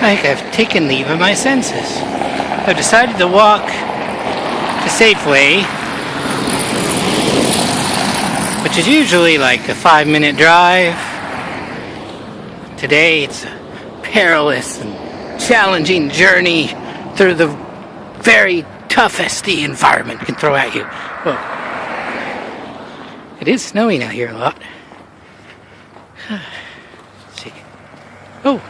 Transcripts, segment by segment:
I think I've taken leave of my senses. I've decided to walk to Safeway, which is usually like a 5-minute drive. Today it's a perilous and challenging journey through the very toughest the environment can throw at you. Whoa. It is snowing out here a lot. Let's see. Oh.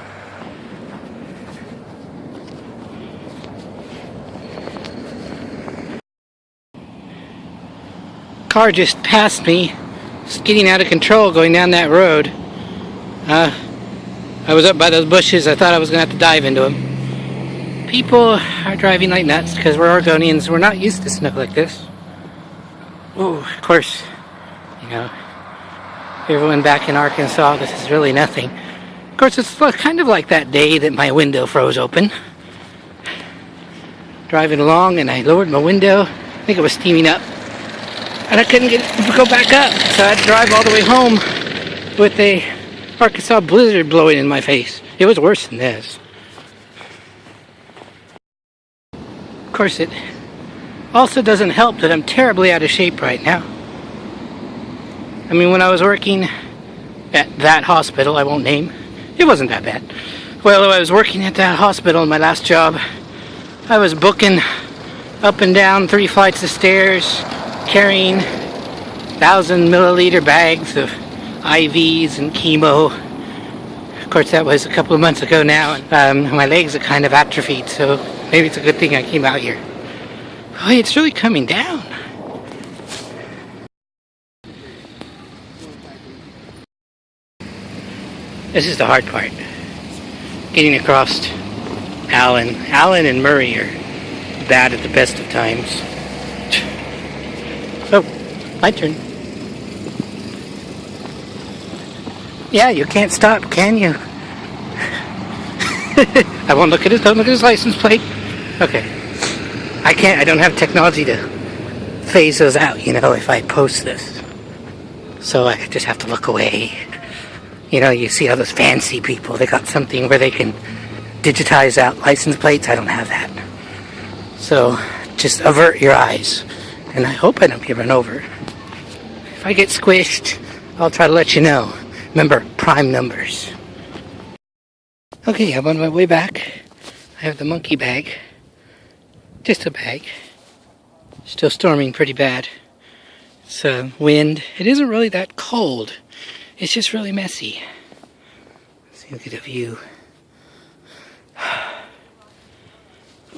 Car just passed me, just getting out of control going down that road. I was up by those bushes. I thought I was going to have to dive into them. People are driving like nuts because we're Oregonians. We're not used to snow like this. Oh, of course, you know, everyone back in Arkansas, this is really nothing. Of course, it's kind of like that day that my window froze open. Driving along and I lowered my window. I think it was steaming up. And I couldn't go back up, so I had to drive all the way home with a Arkansas blizzard blowing in my face. It was worse than this. Of course, it also doesn't help that I'm terribly out of shape right now. I mean, when I was working at that hospital, I won't name, it wasn't that bad. Well, I was working at that hospital in my last job. I was booking up and down 3 flights of stairs, carrying 1,000-milliliter bags of IVs and chemo. Of course, that was a couple of months ago now. My legs are kind of atrophied, so maybe it's a good thing I came out here. Boy, it's really coming down. This is the hard part. Getting across Allen. Allen and Murray are bad at the best of times. Oh, my turn. Yeah, you can't stop, can you? I won't look at his, don't look at his license plate. Okay. I don't have technology to phase those out, you know, if I post this. So I just have to look away. You know, you see all those fancy people, they got something where they can digitize out license plates. I don't have that. So just avert your eyes. And I hope I don't get run over. If I get squished, I'll try to let you know. Remember, prime numbers. Okay, I'm on my way back. I have the monkey bag. Just a bag. Still storming pretty bad. It's wind. It isn't really that cold. It's just really messy. Let's see, look at the view.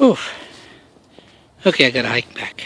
Oof. Okay, I gotta hike back.